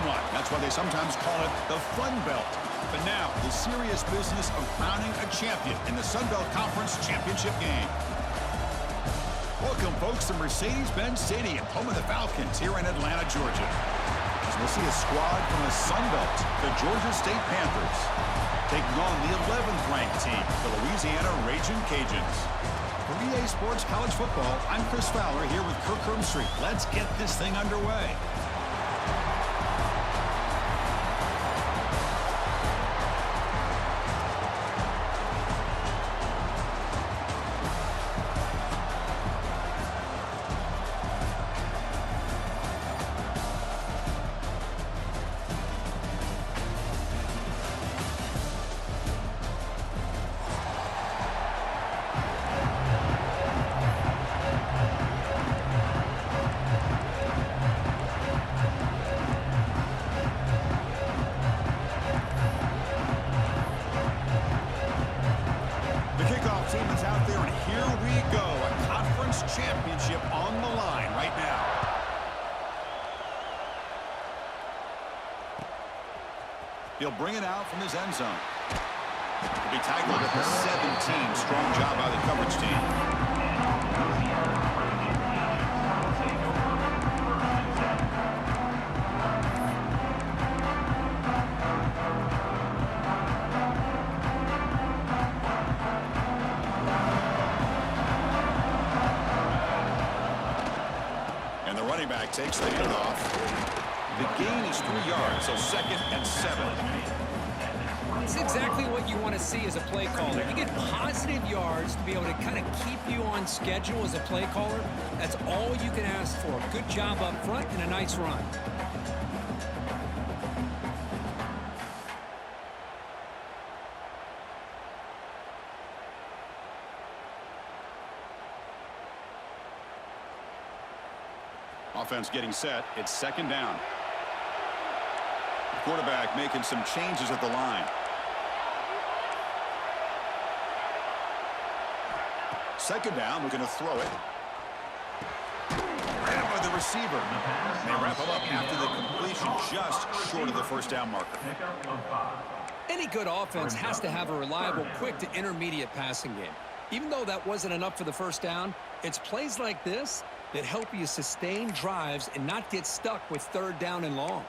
somewhat. That's why they sometimes call it the Sunbelt. But now, the serious business of crowning a champion in the Sunbelt Conference Championship game. Welcome, folks, to Mercedes-Benz Stadium, home of the Falcons here in Atlanta, Georgia. As we'll see a squad from the Sunbelt, the Georgia State Panthers, taking on the 11th-ranked team, the Louisiana Ragin' Cajuns. For EA Sports College Football, I'm Chris Fowler here with Kirk Herbstreit. Let's get this thing underway. Championship on the line right now. He'll bring it out from his end zone. He'll be tackled at the 17. Strong job by the coverage team. Back takes the handoff. The gain is 3 yards, so 2nd and 7. It's exactly what you want to see as a play caller. You get positive yards to be able to kind of keep you on schedule as a play caller. That's all you can ask for. Good job up front and a nice run. Offense getting set. It's 2nd down. The quarterback making some changes at the line. 2nd down. We're going to throw it. Grabbed by the receiver. They wrap him up after the completion, just short of the 1st down marker. Any good offense has to have a reliable, quick to intermediate passing game. Even though that wasn't enough for the 1st down, it's plays like this that help you sustain drives and not get stuck with 3rd down and long.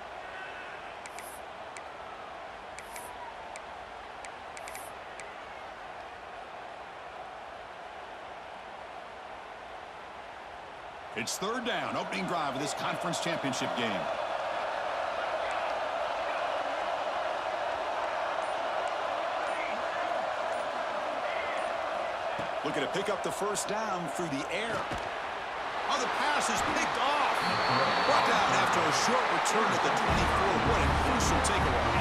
It's 3rd down, opening drive of this conference championship game. Looking to pick up the 1st down through the air. Oh, the pass is picked off. Brought down after a short return at the 24. What a crucial takeaway.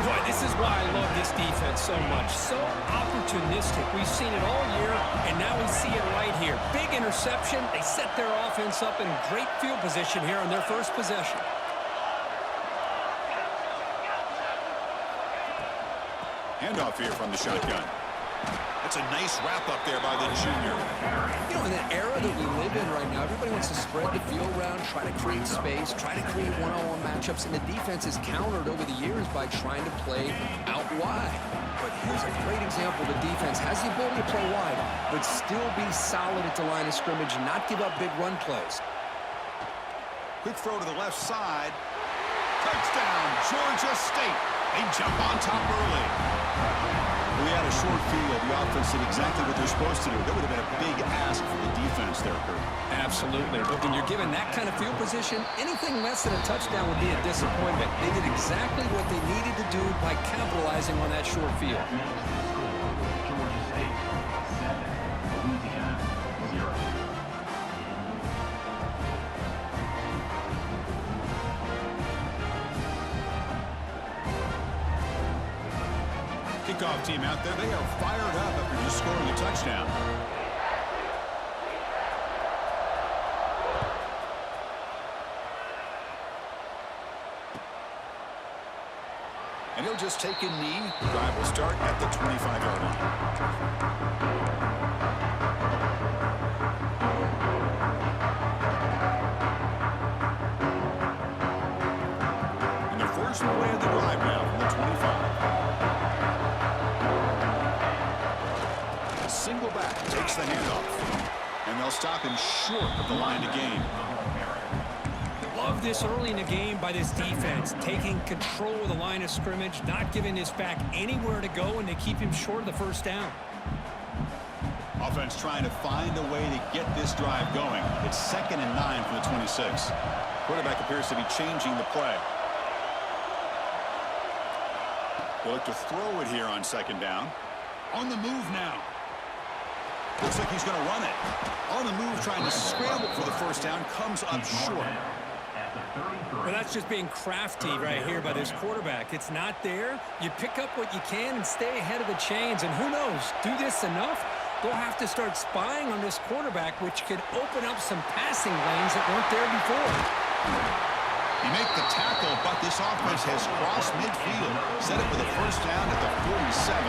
Boy, this is why I love this defense so much. So opportunistic. We've seen it all year, and now we see it right here. Big interception. They set their offense up in great field position here on their 1st possession. Handoff here from the shotgun. That's a nice wrap-up there by the junior. You know, in the era that we live in right now, everybody wants to spread the field around, try to create space, try to create one-on-one matchups, and the defense is countered over the years by trying to play out wide. But here's a great example. The defense has the ability to play wide, but still be solid at the line of scrimmage and not give up big run plays. Quick throw to the left side. Touchdown, Georgia State. They jump on top early. We had a short field. The offense did exactly what they're supposed to do. That would have been a big ask for the defense there, Kurt. Absolutely. But when you're given that kind of field position, anything less than a touchdown would be a disappointment. They did exactly what they needed to do by capitalizing on that short field. Georgia State 7, Louisiana 0. Kickoff team out there, they are fired up after just scoring a touchdown. And he'll just take a knee. The drive will start at the 25-yard line. First play of the drive now from the 25. Single back takes the handoff. And they'll stop him short of the line to gain. Love this early in the game by this defense, taking control of the line of scrimmage, not giving this back anywhere to go, and they keep him short of the first down. Offense trying to find a way to get this drive going. It's 2nd and 9 from the 26. Quarterback appears to be changing the play. They look to throw it here on 2nd down. On the move now. Looks like he's going to run it. On the move, trying to scramble for the first down, comes up short. Well, that's just being crafty right here by this quarterback. It's not there. You pick up what you can and stay ahead of the chains. And who knows, do this enough, they'll have to start spying on this quarterback, which could open up some passing lanes that weren't there before. You make the tackle, but this offense has crossed midfield. Set it for the first down at the 47.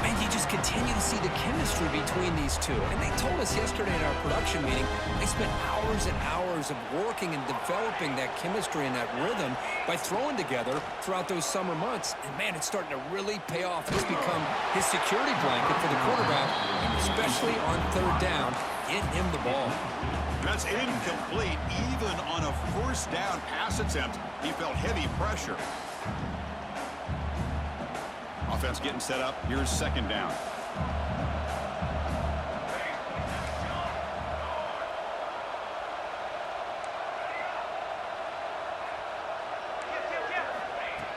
And you just continue to see the chemistry between these two. And they told us yesterday in our production meeting, they spent hours and hours of working and developing that chemistry and that rhythm by throwing together throughout those summer months. And, man, it's starting to really pay off. It's become his security blanket for the quarterback, and especially on 3rd down, get him the ball. That's incomplete. Even on a first down pass attempt, he felt heavy pressure. Offense getting set up. Here's 2nd down.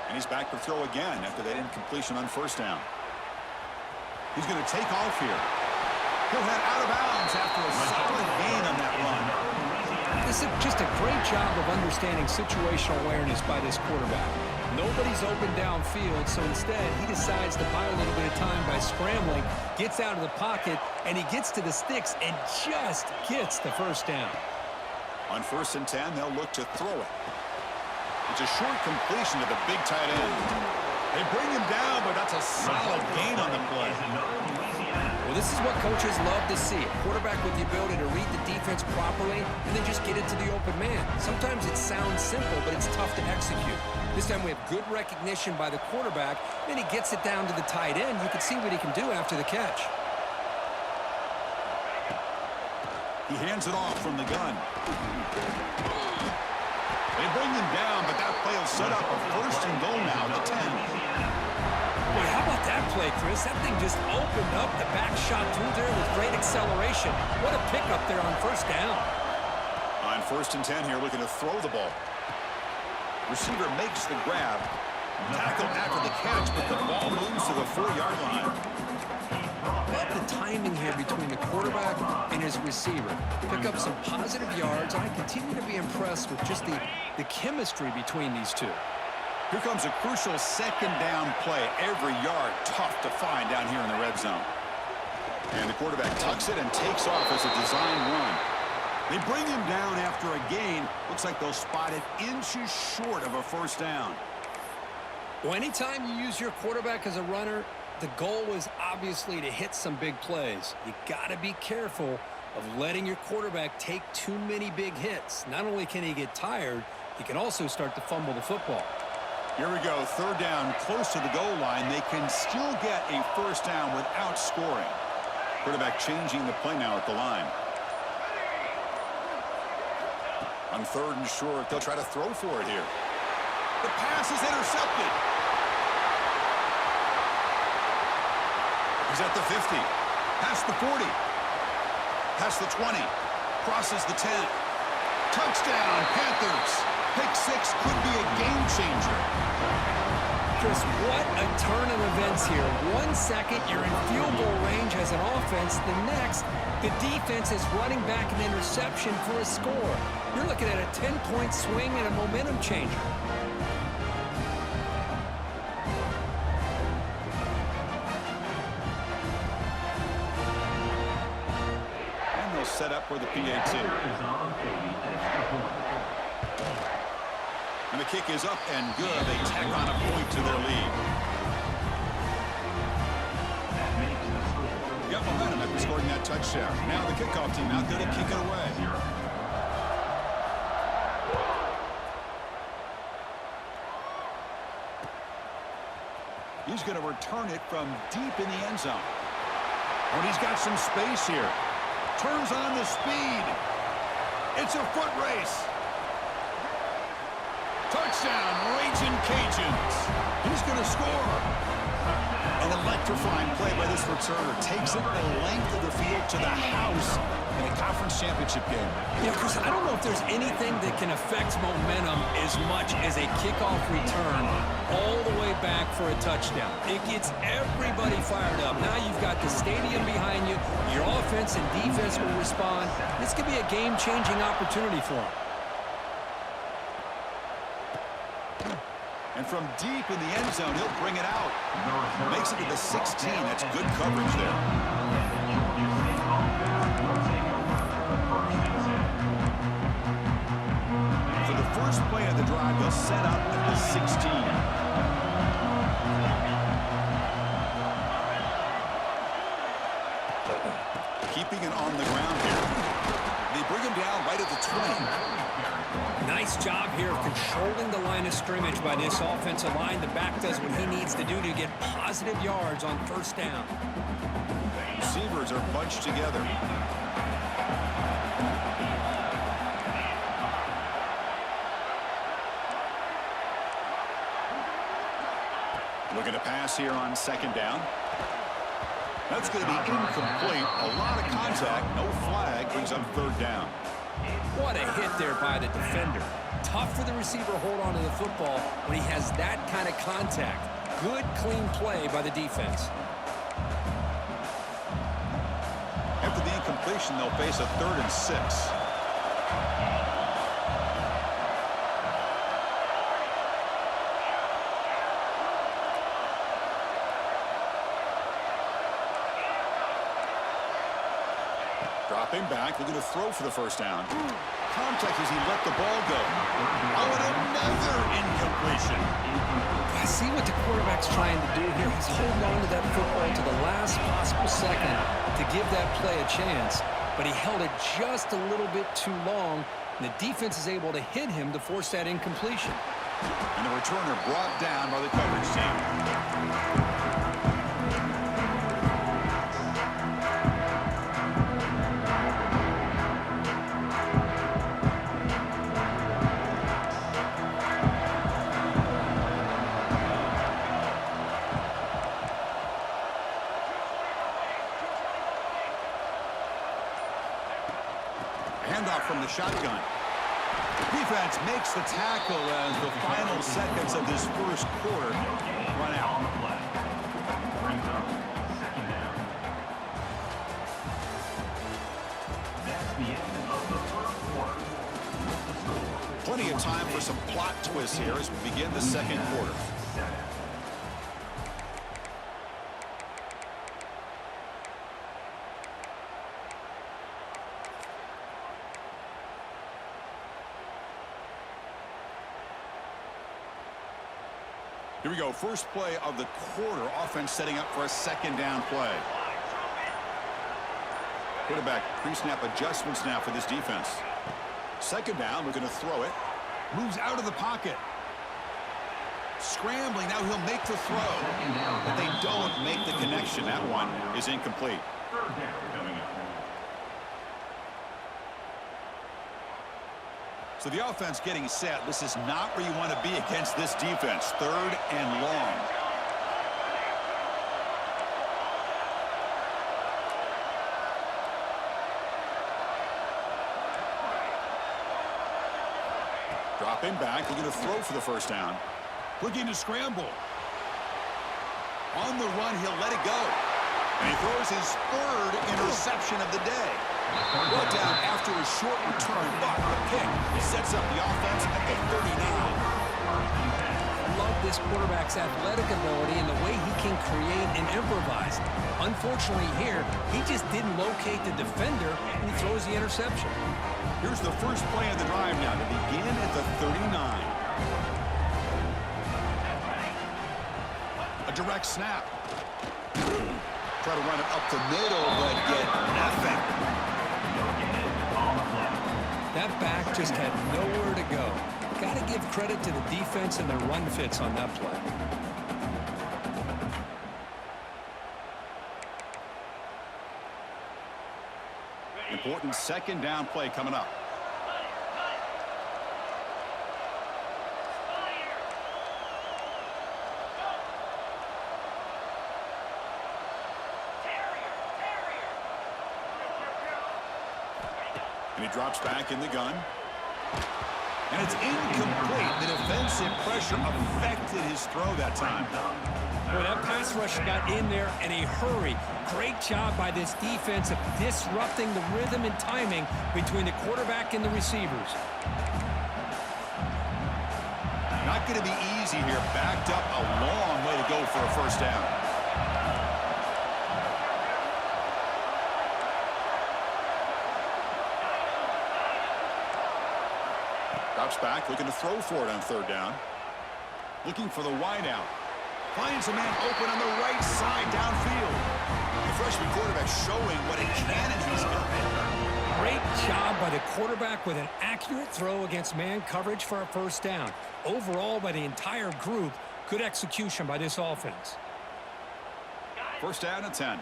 And he's back to throw again after that incompletion on first down. He's going to take off here. He'll head out of bounds after a solid gain on that run. This is just a great job of understanding situational awareness by this quarterback. Nobody's open downfield, so instead he decides to buy a little bit of time by scrambling, gets out of the pocket, and he gets to the sticks and just gets the first down. On 1st and 10, they'll look to throw it. It's a short completion to the big tight end. They bring him down, but that's a solid gain on the play. Well, this is what coaches love to see. A quarterback with the ability to read the defense properly and then just get it to the open man. Sometimes it sounds simple, but it's tough to execute. This time we have good recognition by the quarterback. Then he gets it down to the tight end. You can see what he can do after the catch. He hands it off from the gun. They bring him down, but that play will set up a 1st and goal now at the 10. Boy, how about that play, Chris? That thing just opened up the back shot through there with great acceleration. What a pickup there on 1st down. On 1st and 10 here, looking to throw the ball. Receiver makes the grab. Tackle after the catch, but the ball moves to the 4-yard line. Love the timing here between the quarterback and his receiver. Pick up some positive yards, and I continue to be impressed with just the chemistry between these two. Here comes a crucial 2nd down play. Every yard tough to find down here in the red zone. And the quarterback tucks it and takes off as a design run. They bring him down after a gain. Looks like they'll spot it inches short of a first down. Well, anytime you use your quarterback as a runner, the goal is obviously to hit some big plays. You got to be careful of letting your quarterback take too many big hits. Not only can he get tired, he can also start to fumble the football. Here we go, 3rd down, close to the goal line. They can still get a first down without scoring. Quarterback changing the play now at the line. On 3rd and short, they'll try to throw for it here. The pass is intercepted. He's at the 50, past the 40, past the 20, crosses the 10. Touchdown, Panthers. Pick 6 could be a game changer. Chris, what a turn of events here. 1 second, you're in field goal range as an offense. The next, the defense is running back an interception for a score. You're looking at a 10-point swing and a momentum changer. And they'll set up for the PAT. And the kick is up and good. They tack on a point to their lead. Got momentum after scoring that touchdown. Now the kickoff team out there to kick it away. He's going to return it from deep in the end zone. And he's got some space here. Turns on the speed. It's a foot race. Touchdown, Raging Cajuns. He's going to score. An electrifying play by this returner. Takes it the length of the field to the house in a conference championship game. Yeah, Chris, I don't know if there's anything that can affect momentum as much as a kickoff return all the way back for a touchdown. It gets everybody fired up. Now you've got the stadium behind you. Your offense and defense will respond. This could be a game-changing opportunity for them. And from deep in the end zone, he'll bring it out. Makes it to the 16. That's good coverage there. For the first play of the drive, they'll set up at the 16. Keeping it on the ground here. They bring him down right at the 20. Nice job here of controlling the line of scrimmage by this offensive line. The back does what he needs to do to get positive yards on first down. Receivers are bunched together. Looking to pass here on second down. That's going to be incomplete. A lot of contact. No flag. Brings up third down. What a hit there by the defender. Tough for the receiver to hold on to the football when he has that kind of contact. Good, clean play by the defense. After the incompletion, they'll face a 3rd and 6. Dropping back, looking to throw for the first down. Contact as he let the ball go. Oh, and another incompletion. I see what the quarterback's trying to do here. He's holding on to that football to the last possible second to give that play a chance. But he held it just a little bit too long, and the defense is able to hit him to force that incompletion. And the returner brought down by the coverage team. Handoff from the shotgun. Defense makes the tackle as the final seconds of this first quarter run out. Plenty of time for some plot twists here as we begin the second quarter. Here we go, first play of the quarter. Offense setting up for a second down play. Quarterback pre-snap adjustments now for this defense. Second down, we're going to throw it. Moves out of the pocket. Scrambling, now he'll make the throw. But they don't make the connection. That one is incomplete. So the offense getting set. This is not where you want to be against this defense. 3rd and long. Dropping back, looking to throw for the first down. Looking to scramble. On the run, he'll let it go. And he throws his 3rd interception of the day. Brought down after a short return, but the pick sets up the offense at the 39. I love this quarterback's athletic ability and the way he can create and improvise. Unfortunately here, he just didn't locate the defender and he throws the interception. Here's the first play of the drive now to begin at the 39. A direct snap. Try to run it up the middle, but get nothing. That back just had nowhere to go. Got to give credit to the defense and their run fits on that play. important second down play coming up. And he drops back in the gun. And it's incomplete. The defensive pressure affected his throw that time. Boy, that pass rush got in there in a hurry. Great job by this defense of disrupting the rhythm and timing between the quarterback and the receivers. Not going to be easy here. Backed up a long way to go for a first down. Drops back, looking to throw for it on third down. Looking for the wideout. Finds a man open on the right side downfield. The freshman quarterback showing what a cannon he's got. Great job by the quarterback with an accurate throw against man coverage for a first down. Overall, by the entire group, good execution by this offense. First down and 10.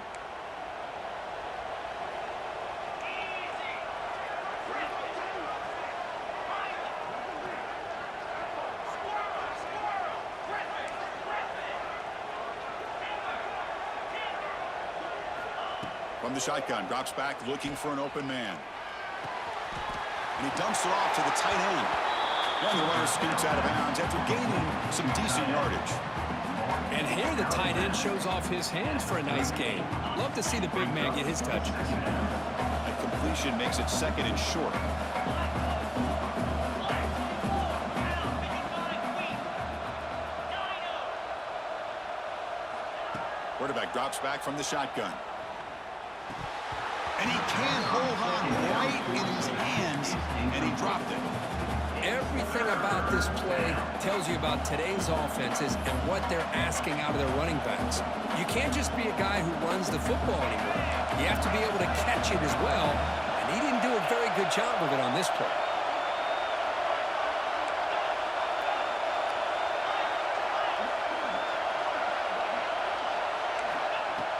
From the shotgun, drops back, looking for an open man. And he dumps it off to the tight end. And the runner scoots out of bounds after gaining some decent yardage. And here the tight end shows off his hands for a nice gain. Love to see the big man get his touches. That completion makes it second and short. Quarterback drops back from the shotgun. And he can't hold on right in his hands, and he dropped it. Everything about this play tells you about today's offenses and what they're asking out of their running backs. You can't just be a guy who runs the football anymore. You have to be able to catch it as well, and he didn't do a very good job of it on this play.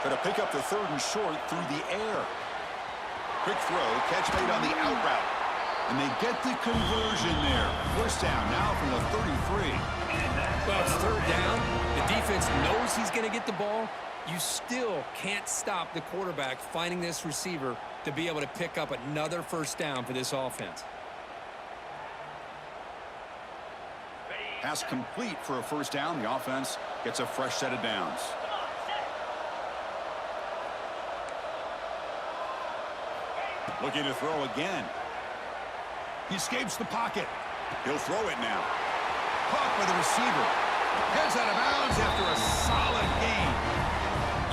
Going to pick up the third and short through the air. Quick throw, catch made on the out route. And they get the conversion there. First down now from the 33. Well, it's third down. The defense knows he's going to get the ball. You still can't stop the quarterback finding this receiver to be able to pick up another first down for this offense. Pass complete for a first down. The offense gets a fresh set of downs. Looking to throw again. He escapes the pocket. He'll throw it now. Caught by the receiver. Heads out of bounds after a solid gain.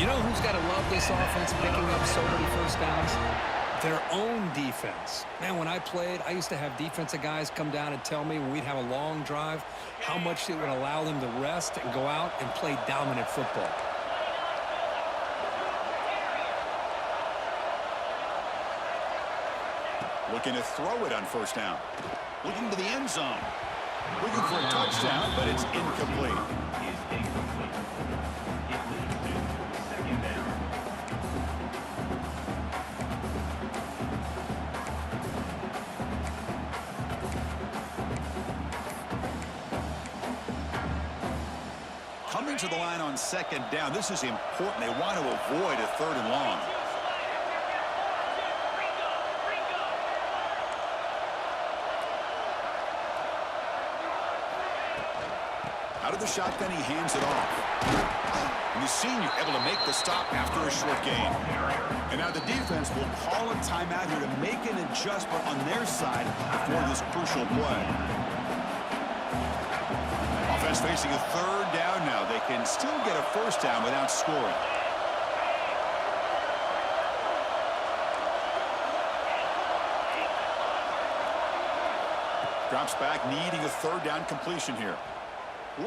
You know who's got to love this offense picking up so many first downs? Their own defense. Man, when I played, I used to have defensive guys come down and tell me when we'd have a long drive how much it would allow them to rest and go out and play dominant football. Looking to throw it on first down. Looking to the end zone. Looking for a touchdown, but it's incomplete. Second down. Coming to the line on second down. This is important. They want to avoid a third and long. Out of the shotgun, he hands it off. And the senior able to make the stop after a short gain. And now the defense will call a timeout here to make an adjustment on their side before this crucial play. Offense facing a third down now. They can still get a first down without scoring. Drops back, needing a third down completion here.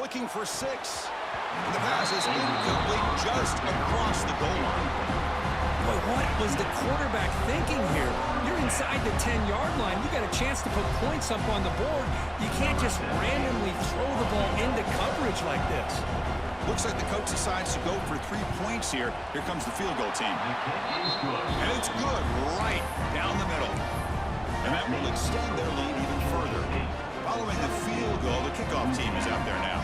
Looking for 6. And the pass is incomplete just across the goal line. But what was the quarterback thinking here? You're inside the 10-yard line. You got a chance to put points up on the board. You can't just randomly throw the ball into coverage like this. Looks like the coach decides to go for 3 points here. Here comes the field goal team. And it's good right down the middle. And that will extend their lead even further. Following the field goal, the kickoff team is out there now.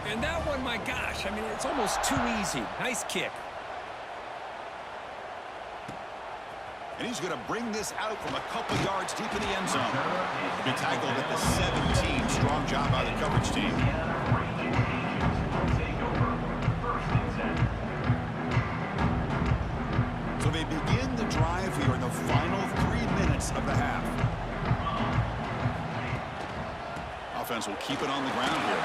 And that one, my gosh, I mean, it's almost too easy. Nice kick. And he's going to bring this out from a couple yards deep in the end zone. He tackled at the 17. Strong job by the coverage team. So they begin the drive here in the final 3 minutes of the half. Offense will keep it on the ground here.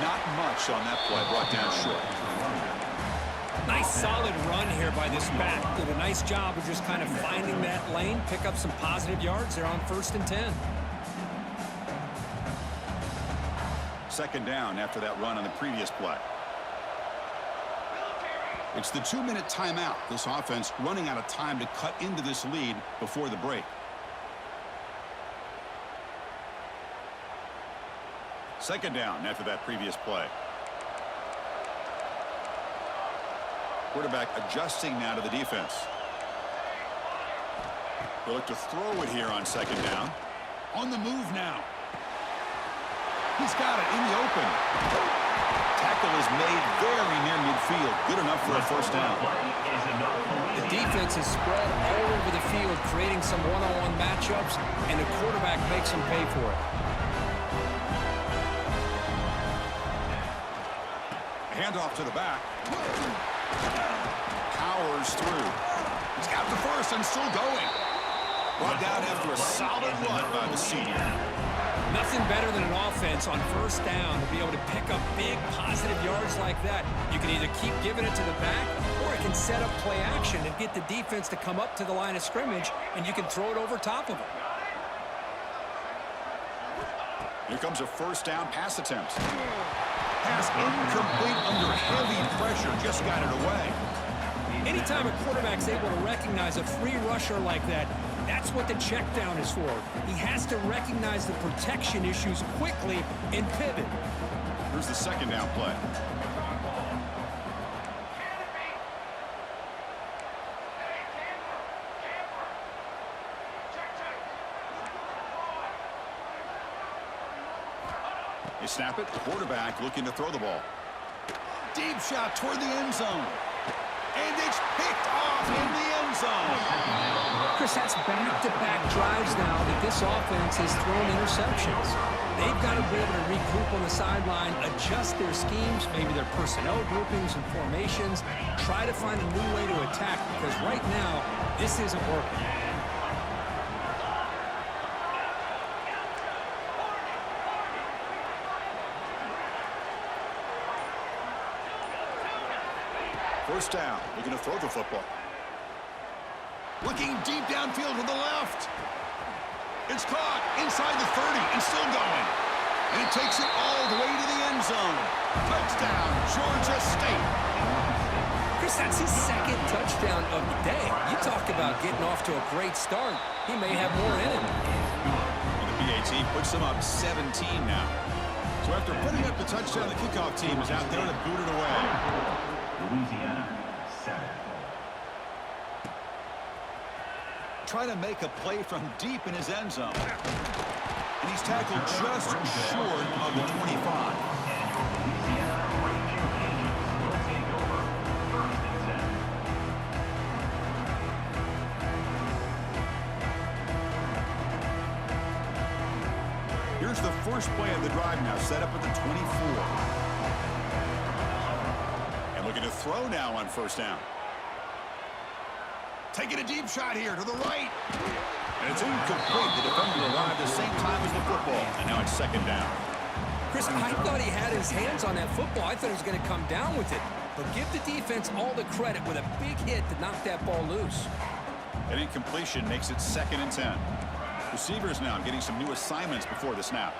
Not much on that play, brought down short. Nice solid run here by this back. Did a nice job of just kind of finding that lane, pick up some positive yards there on 1st and 10. Second down after that run on the previous play. It's the 2-minute timeout. This offense running out of time to cut into this lead before the break. Second down after that previous play. Quarterback adjusting now to the defense. They'll look to throw it here on second down. On the move now. He's got it in the open. Tackle is made very near midfield. Good enough for a first down. The defense is spread all over the field, creating some one-on-one matchups, and the quarterback makes them pay for it. Handoff to the back. Powers through. He's got the first and still going. Brought down after a solid run by the senior. Nothing better than an offense on first down to be able to pick up big positive yards like that. You can either keep giving it to the back, or it can set up play action and get the defense to come up to the line of scrimmage, and you can throw it over top of them. Here comes a first down pass attempt. Pass incomplete under heavy pressure. Just got it away. Anytime a quarterback's able to recognize a free rusher like that, that's what the check down is for. He has to recognize the protection issues quickly and pivot. Here's the second down play. They snap it. Quarterback looking to throw the ball. Deep shot toward the end zone. And it's picked off in the end zone. Chris, that's back-to-back drives now that this offense has thrown interceptions. They've got to be able to regroup on the sideline, adjust their schemes, maybe their personnel groupings and formations, try to find a new way to attack, because right now, this isn't working. First down, looking to throw the football. Looking deep downfield with the left. It's caught inside the 30 and still going. And it takes it all the way to the end zone. Touchdown, Georgia State. Chris, that's his second touchdown of the day. You talk about getting off to a great start. He may have more in him. And the PAT puts them up 17 now. So after putting up the touchdown, the kickoff team is out there to boot it away. Louisiana, 7. Trying to make a play from deep in his end zone. And he's tackled just short of the 25. Here's the first play of the drive now, set up at the 24. And looking to throw now on first down. Taking a deep shot here to the right. And it's incomplete. The defender arrived the same time as the football. And now it's second down. Chris, I thought he had his hands on that football. I thought he was going to come down with it. But give the defense all the credit with a big hit to knock that ball loose. An incompletion makes it 2nd and 10. Receivers now getting some new assignments before the snap.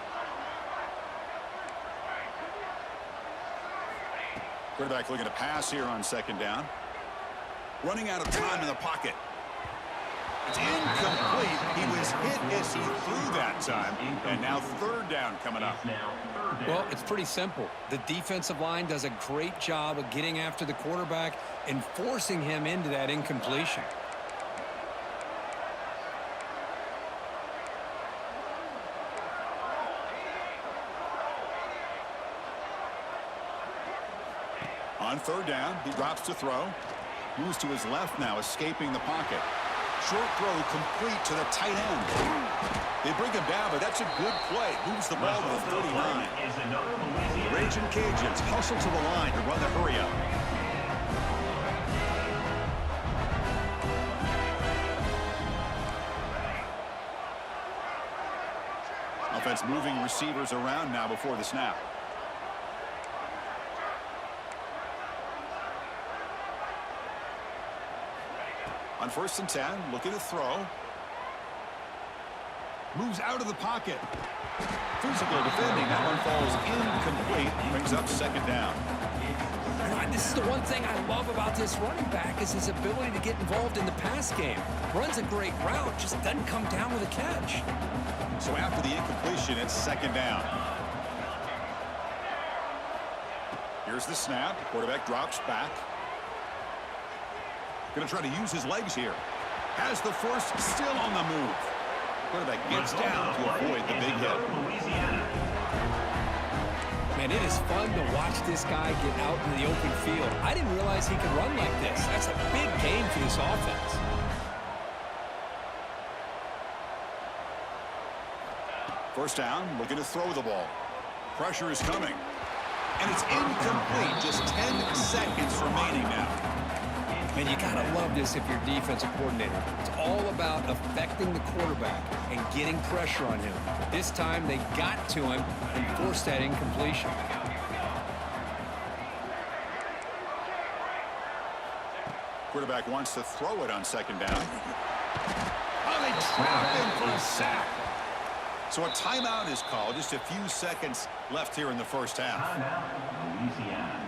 Quarterback looking to pass here on second down. Running out of time in the pocket. It's incomplete. He was hit as he threw that time. And now third down coming up. Well, it's pretty simple. The defensive line does a great job of getting after the quarterback and forcing him into that incompletion. On third down, he drops to throw. Moves to his left now, escaping the pocket. Short throw complete to the tight end. They bring him down, but that's a good play. Moves the ball to the 39. Raging Cajuns hustle to the line to run the hurry up. Offense moving receivers around now before the snap. On 1st and 10, looking to throw. Moves out of the pocket. Physical defending. That one falls incomplete. Brings up second down. This is the one thing I love about this running back is his ability to get involved in the pass game. Runs a great route, just doesn't come down with a catch. So after the incompletion, it's second down. Here's the snap. Quarterback drops back. Going to try to use his legs here. Has the force still on the move. Quarterback gets down to avoid the big hit. Man, it is fun to watch this guy get out in the open field. I didn't realize he could run like this. That's a big game for this offense. First down, looking to throw the ball. Pressure is coming. And it's incomplete. Just 10 seconds remaining now. And you got to love this if you're defensive coordinator. It's all about affecting the quarterback and getting pressure on him. This time they got to him and forced that incompletion. Quarterback wants to throw it on second down. Oh, they trap him for a sack. So a timeout is called. Just a few seconds left here in the first half. Timeout, Louisiana.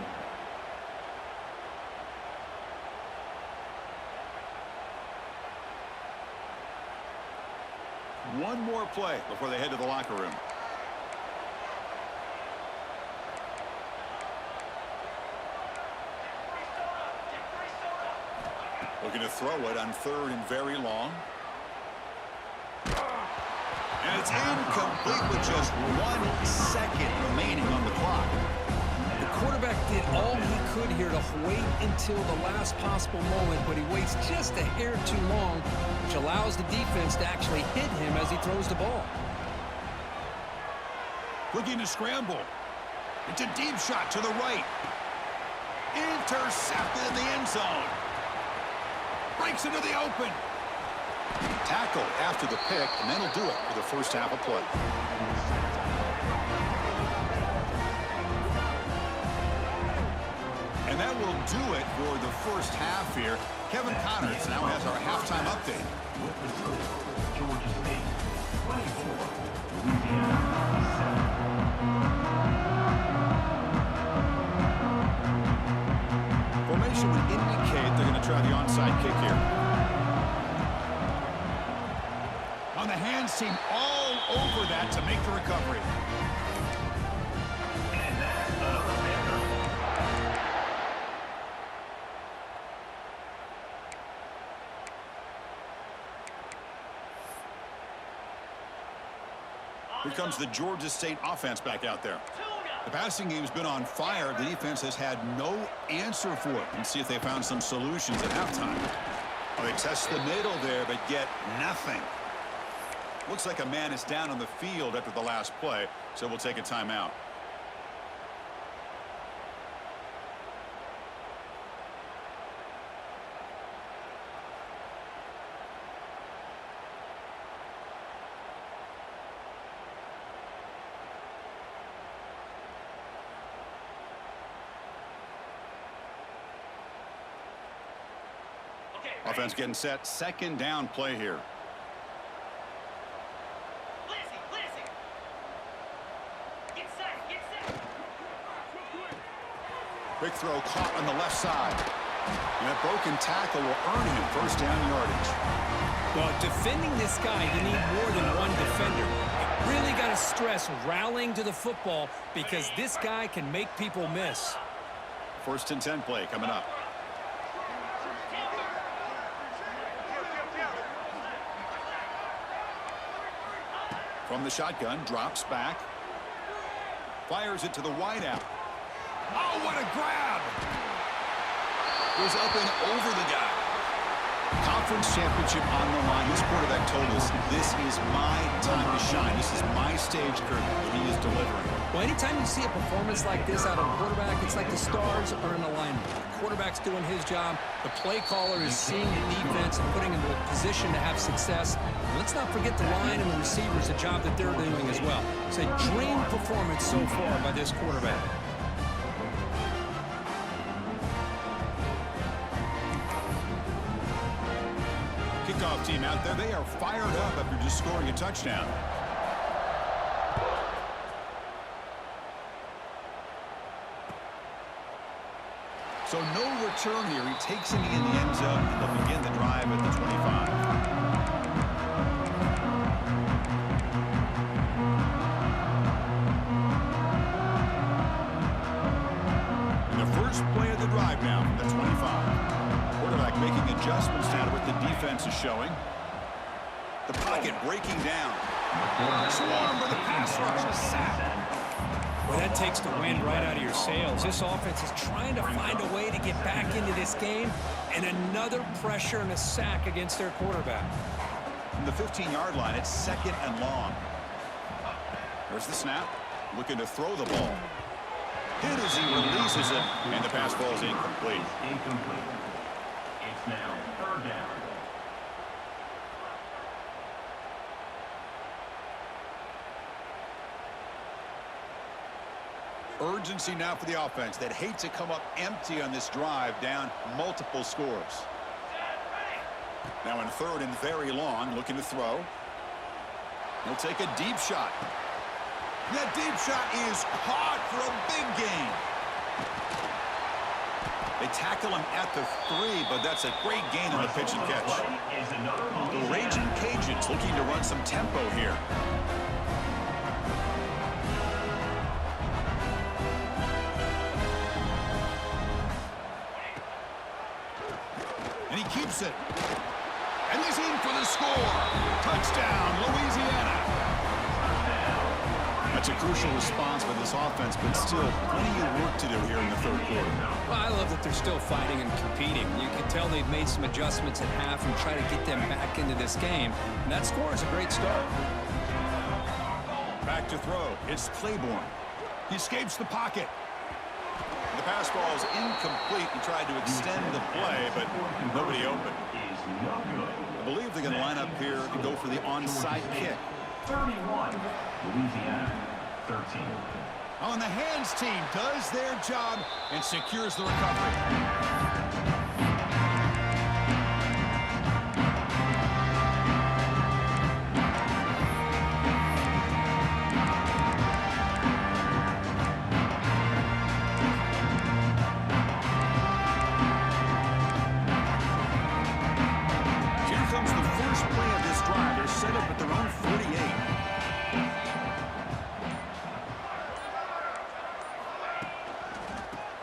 One more play before they head to the locker room. Looking to throw it on third and very long. And it's incomplete with just 1 second remaining on the clock. The quarterback did all he could here to wait until the last possible moment, but he waits just a hair too long, which allows the defense to actually hit him as he throws the ball. Looking to scramble. It's a deep shot to the right. Intercepted in the end zone. Breaks into the open. Tackle after the pick, and that'll do it for the first half of play. And that will do it for the first half here. Kevin Connors now has our halftime update. With the score, Georgia State 24, Louisiana 7. Formation would indicate they're going to try the onside kick here. On the hands team all over that to make the recovery. And that's another man. Here comes the Georgia State offense back out there. The passing game's been on fire. The defense has had no answer for it. Let's see if they found some solutions at halftime. Well, they test the middle there, but get nothing. Looks like a man is down on the field after the last play, so we'll take a timeout. Offense getting set. Second down play here. Quick throw caught on the left side. And that broken tackle will earn him first down yardage. Well, defending this guy, you need more than one defender. You really got to stress rallying to the football because this guy can make people miss. First and 10 play coming up. From the shotgun, drops back. Fires it to the wideout. Oh, what a grab! Goes up and over the guy. Conference championship on the line. This quarterback told us, this is my time to shine. This is my stage curtain that he is delivering. Well, anytime you see a performance like this out of a quarterback, it's like the stars are in alignment. The quarterback's doing his job. The play caller is seeing the defense and putting him in a position to have success. Let's not forget the line and the receivers, the job that they're doing as well. It's a dream performance so far by this quarterback. Kickoff team out there. They are fired up after just scoring a touchdown. So no return here. He takes it in the end zone, and they'll begin the drive at the 25. Play of the drive now from the 25. Quarterback making adjustments now to what the defense is showing. The pocket breaking down. Swarm with a pass rush, a sack. Well, that takes the wind right out of your sails. This offense is trying to find a way to get back into this game, and another pressure and a sack against their quarterback. From the 15-yard line, it's second and long. There's the snap. Looking to throw the ball. Hit as he releases it, and the pass ball is incomplete. Incomplete. It's now third down. Urgency now for the offense that hate to come up empty on this drive, down multiple scores. Now in third and very long, looking to throw. He'll take a deep shot. That deep shot is caught for a big gain. They tackle him at the 3, but that's a great gain on the pitch and catch. The Raging Cajuns looking to run some tempo here. And he keeps it. And he's in for the score. Touchdown, Louisiana. That's a crucial response by this offense, but still plenty of work to do here in the third quarter. Well, I love that they're still fighting and competing. You can tell they've made some adjustments at half and try to get them back into this game. And that score is a great start. Back to throw. It's Claiborne. He escapes the pocket. The pass ball is incomplete. He tried to extend the play, but nobody open. I believe they're going to line up here to go for the onside kick. 31, Louisiana, 13. On the hands team does their job and secures the recovery.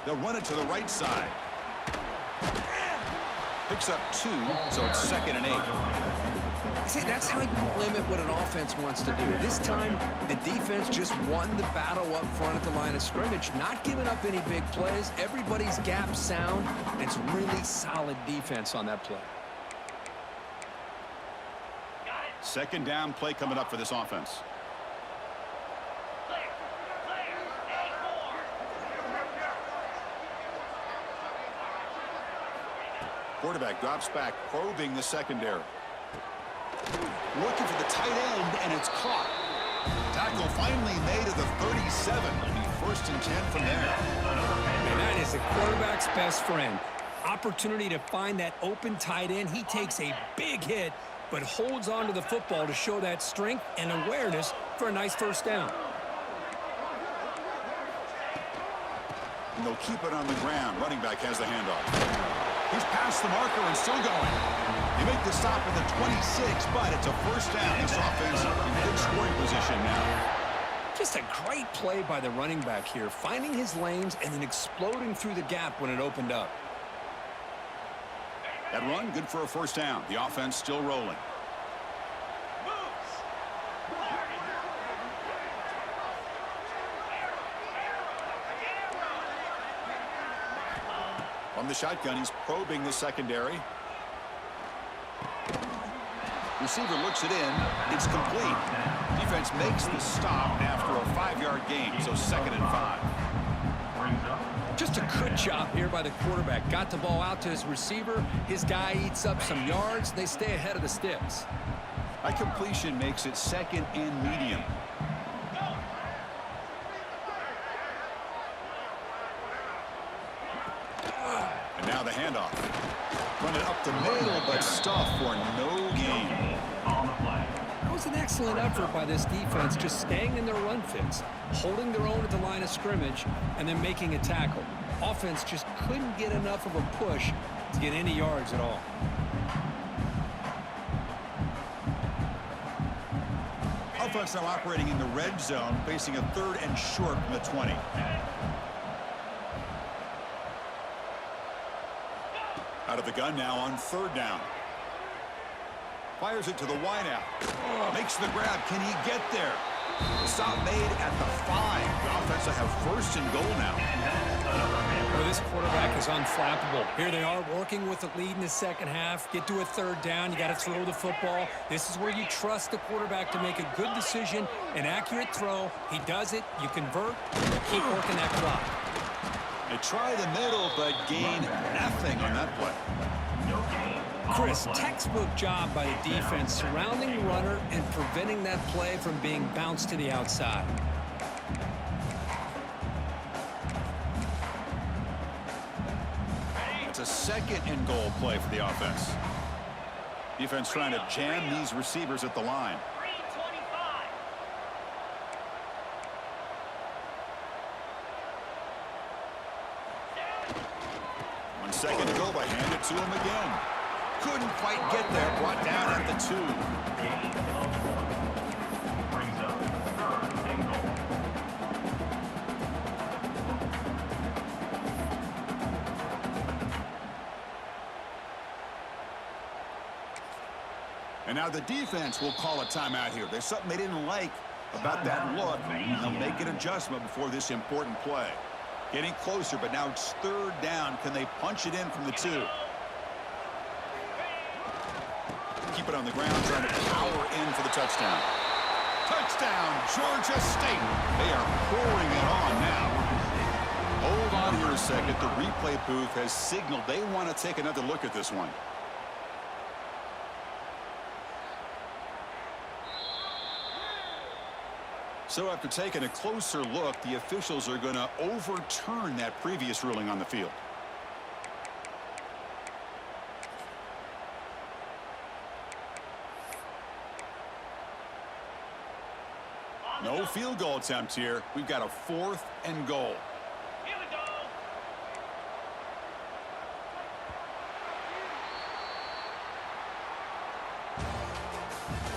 They'll run it to the right side. Picks up 2, so it's 2nd and 8. See, that's how you limit what an offense wants to do. This time, the defense just won the battle up front at the line of scrimmage, not giving up any big plays. Everybody's gap sound, and it's really solid defense on that play. Second down play coming up for this offense. Quarterback drops back, probing the secondary. Looking for the tight end, and it's caught. Tackle finally made at the 37. It'll be 1st and 10 from there. And that is the quarterback's best friend. Opportunity to find that open tight end. He takes a big hit, but holds on to the football to show that strength and awareness for a nice first down. And they'll keep it on the ground. Running back has the handoff. He's past the marker and still going. They make the stop at the 26, but it's a first down. This offense in good scoring position now. Just a great play by the running back here, finding his lanes and then exploding through the gap when it opened up. That run, good for a first down. The offense still rolling. From the shotgun, he's probing the secondary. Receiver looks it in. It's complete. Defense makes the stop after a 5-yard gain, so 2nd and 5. Just a good job here by the quarterback. Got the ball out to his receiver. His guy eats up some yards. They stay ahead of the sticks. That completion makes it 2nd and medium. And now the handoff. Run it up the middle, but stuffed for no gain. That was an excellent effort by this defense, just staying in their run fits, holding their own at the line of scrimmage, and then making a tackle. Offense just couldn't get enough of a push to get any yards at all. Offense now operating in the red zone, facing a 3rd and short from the 20. Out of the gun now on 3rd down. Fires it to the wideout. Makes the grab. Can he get there? The stop made at the 5. The offense will have 1st and goal now. Well, this quarterback is unflappable. Here they are working with the lead in the second half. Get to a 3rd down. You got to throw the football. This is where you trust the quarterback to make a good decision, an accurate throw. He does it. You convert. Keep working that clock. They try the middle, but gain nothing on that play. Chris, textbook job by the defense surrounding the runner and preventing that play from being bounced to the outside. It's a 2nd and goal play for the offense. Defense trying to jam these receivers at the line. 1 second to go, but hand it to him again. Couldn't quite get there. Brought down at the 2. Brings up 3rd and goal. And now the defense will call a timeout here. There's something they didn't like about that look, and they'll make an adjustment before this important play. Getting closer, but now it's 3rd down. Can they punch it in from the 2? Keep it on the ground, trying to power in for the touchdown. Touchdown, Georgia State. They are pouring it on now. Hold on here a second. The replay booth has signaled they want to take another look at this one. So after taking a closer look, the officials are going to overturn that previous ruling on the field. No field goal attempt here. We've got a 4th and goal. Here we go.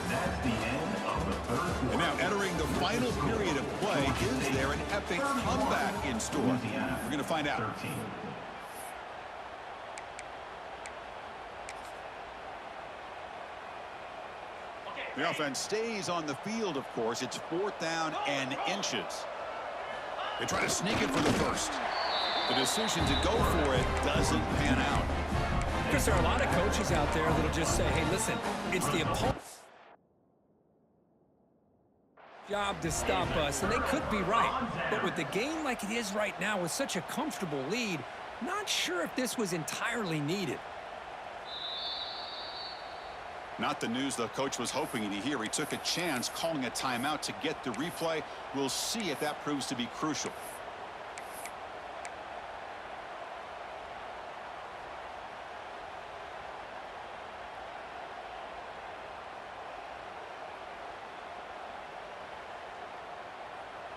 That's the end of the 3rd quarter. And now entering the final period of play, is there an epic comeback in store? Louisiana, We're going to find out. 13. The offense stays on the field, of course. It's 4th down and inches. They try to sneak it for the 1st. The decision to go for it doesn't pan out. Because there are a lot of coaches out there that'll just say, hey, listen, it's the opponent's job to stop us, and they could be right. But with the game like it is right now with such a comfortable lead, not sure if this was entirely needed. Not the news the coach was hoping to hear. He took a chance calling a timeout to get the replay. We'll see if that proves to be crucial.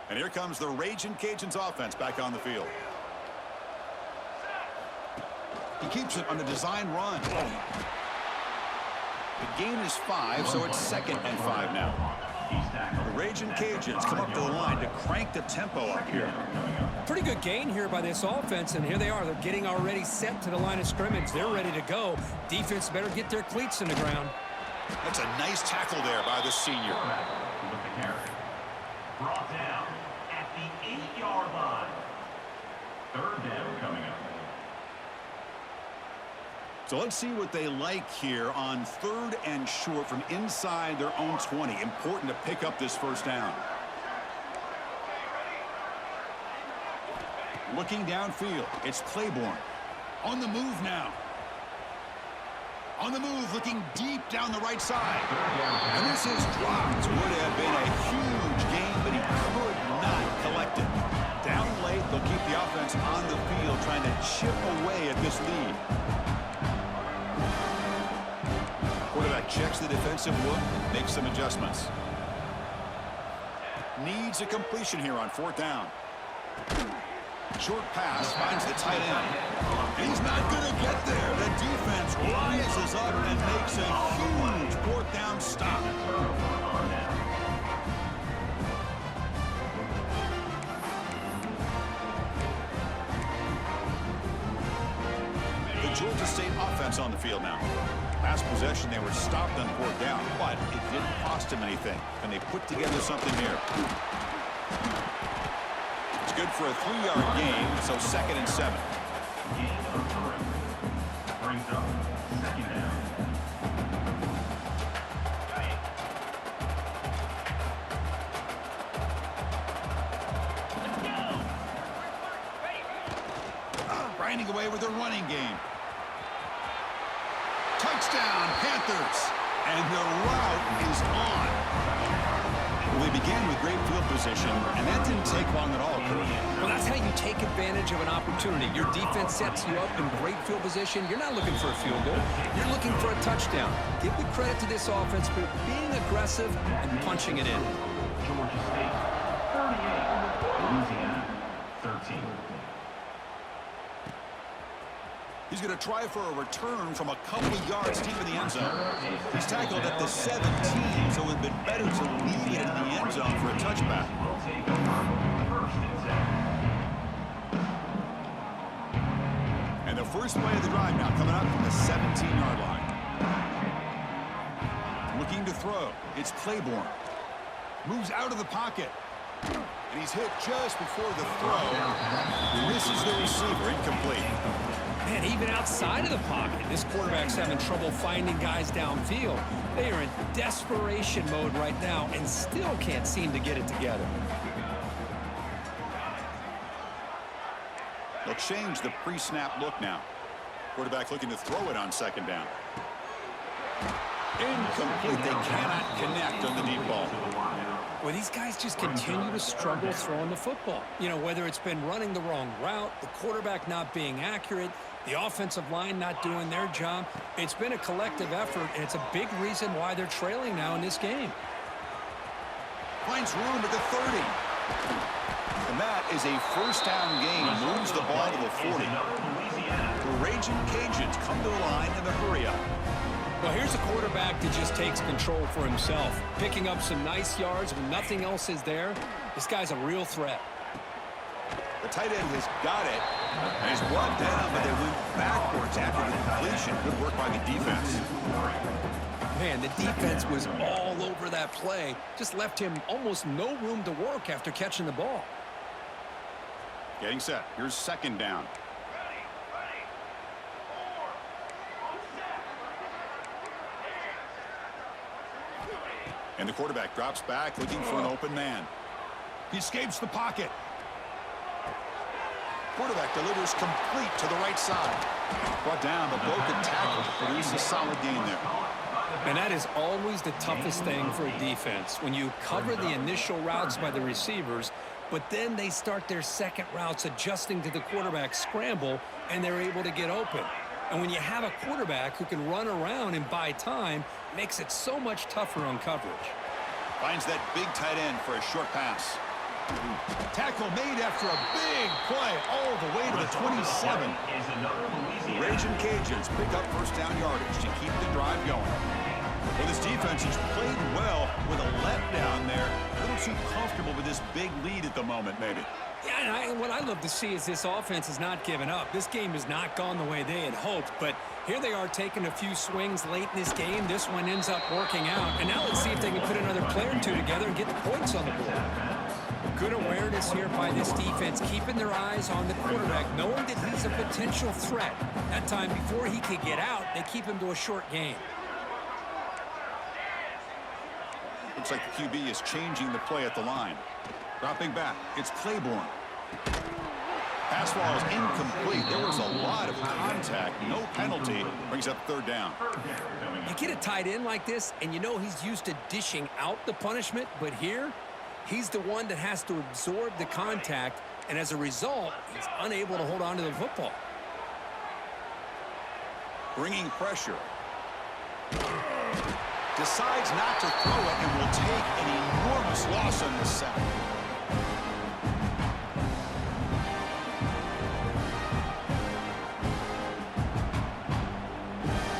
And here comes the Ragin' Cajuns offense back on the field. He He keeps it on a design run. The gain is 5, so it's 2nd and 5 now. The Raging Cajuns come up to the line to crank the tempo up here. Pretty good gain here by this offense, and here they are. They're getting already set to the line of scrimmage. They're ready to go. Defense better get their cleats in the ground. That's a nice tackle there by the senior. With the carry. Brought down at the 8-yard line. 3rd down coming up. So let's see what they like here on 3rd and short from inside their own 20. Important to pick up this 1st down. Looking downfield, it's Claiborne. On the move now. On the move, looking deep down the right side. And this is dropped. Would have been a huge gain, but he could not collect it. Down late, they'll keep the offense on the field, trying to chip away at this lead. Quarterback checks the defensive look, makes some adjustments. Needs a completion here on 4th down. Short pass finds the tight end. He's not going to get there. The defense rises up and makes a huge 4th down stop. The Georgia State offense on the field now. Last possession, they were stopped on 4th down, but it didn't cost them anything. And they put together something here. It's good for a 3-yard gain, so 2nd and 7. Gain of 3. Brings up 2nd down. Grinding away with a running game. Touchdown, Panthers. And the route is on. Well, they began with great field position, and that didn't take long at all, Kurt. Well, that's how you take advantage of an opportunity. Your defense sets you up in great field position. You're not looking for a field goal. You're looking for a touchdown. Give the credit to this offense for being aggressive and punching it in. Georgia State 38, Louisiana 13. He's going to try for a return from a couple of yards deep in the end zone. He's tackled at the 17, so it would have been better to leave it in the end zone for a touchback. Will take over 1st and 7. And the first play of the drive now coming up from the 17-yard line. Looking to throw. It's Claiborne. Moves out of the pocket. And he's hit just before the throw. Misses the receiver, incomplete. Man, even outside of the pocket, this quarterback's having trouble finding guys downfield. They are in desperation mode right now and still can't seem to get it together. They'll change the pre-snap look now. Quarterback looking to throw it on 2nd down. Incomplete. They cannot connect on the deep ball. Well, these guys just continue to struggle throwing the football. You know, whether it's been running the wrong route, the quarterback not being accurate, the offensive line not doing their job. It's been a collective effort, and it's a big reason why they're trailing now in this game. Finds room at the 30. And that is a 1st down gain. Moves the ball to the 40. The Raging Cajuns come to the line in the hurry-up. Well, here's a quarterback that just takes control for himself, picking up some nice yards when nothing else is there. This guy's a real threat. The tight end has got it, and he's brought down, but they went backwards after the completion. Good work by the defense. Man, the defense was all over that play. Just left him almost no room to work after catching the ball. Getting set. Here's 2nd down. And the quarterback drops back, looking for an open man. He escapes the pocket. Quarterback delivers complete to the right side. Brought down, but broken tackle to produce a solid gain there. And that is always the toughest thing for a defense. When you cover the initial routes by the receivers, but then they start their second routes adjusting to the quarterback's scramble, and they're able to get open. And when you have a quarterback who can run around and buy time, it makes it so much tougher on coverage. Finds that big tight end for a short pass. Tackle made after a big play all the way to the 27. Is another Louisiana. Raging Cajuns pick up first down yardage to keep the drive going. Well, this defense has played well with a letdown there. A little too comfortable with this big lead at the moment, maybe. Yeah, and what I love to see is this offense has not given up. This game has not gone the way they had hoped, but here they are taking a few swings late in this game. This one ends up working out, and now let's see if they can put another play or two together and get the points on the board. Good awareness here by this defense, keeping their eyes on the quarterback, knowing that he's a potential threat. That time before he could get out, they keep him to a short game. Looks like the QB is changing the play at the line. Dropping back, it's Claiborne. Pass ball is incomplete. There was a lot of contact. No penalty. Brings up third down. You get a tight end like this, and you know he's used to dishing out the punishment, but here, he's the one that has to absorb the contact, and as a result, he's unable to hold on to the football. Bringing pressure. Decides not to throw it and will take an enormous loss on this sack.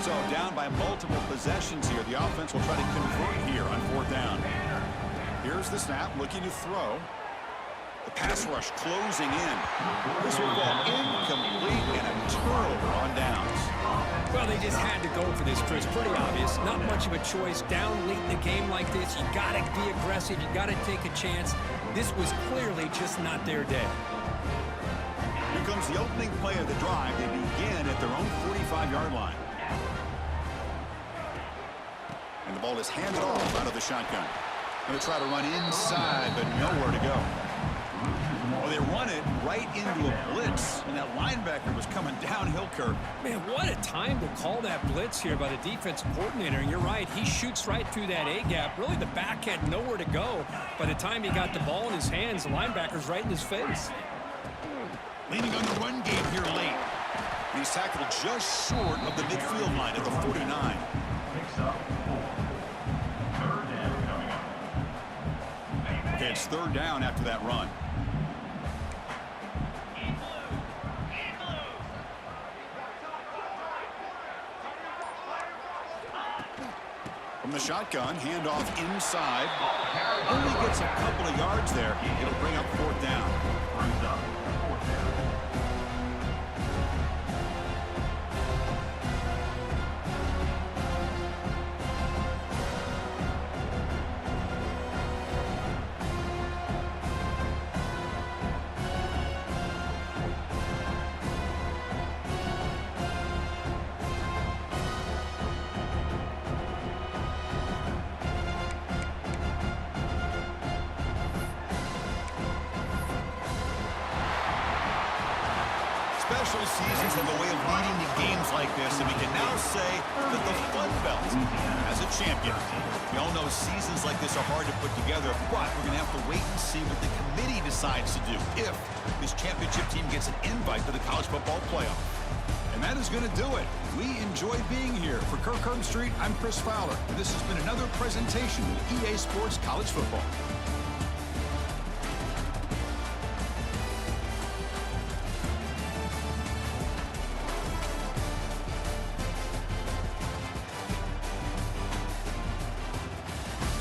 So down by multiple possessions here. The offense will try to convert here on fourth down. Here's the snap, looking to throw. The pass rush closing in. This will fall incomplete and a turnover on downs. Well, they just had to go for this, Chris. Pretty obvious. Not much of a choice. Down late in the game like this, you got to be aggressive. You got to take a chance. This was clearly just not their day. Here comes the opening play of the drive. They begin at their own 45-yard line. And the ball is handed off out of the shotgun. Going to try to run inside, but nowhere to go. Well, they run it right into a blitz, and that linebacker was coming downhill, Kirk. Man, what a time to call that blitz here by the defensive coordinator. And you're right, he shoots right through that A-gap. Really, the back had nowhere to go. By the time he got the ball in his hands, the linebacker's right in his face. Leaning on the run game here late. And he's tackled just short of the midfield line at the 49. Picks up 4. Third down coming up. Okay, it's third down after that run. From the shotgun, handoff inside. Only gets a couple of yards there. It'll bring up fourth down. Brings up fourth down. Special seasons have a way of leading to games like this, and we can now say that the Sunbelt has a champion. We all know seasons like this are hard to put together, but we're going to have to wait and see what the committee decides to do if this championship team gets an invite to the college football playoff. And that is going to do it. We enjoy being here. For Kirk Street, I'm Chris Fowler. This has been another presentation of EA Sports College Football.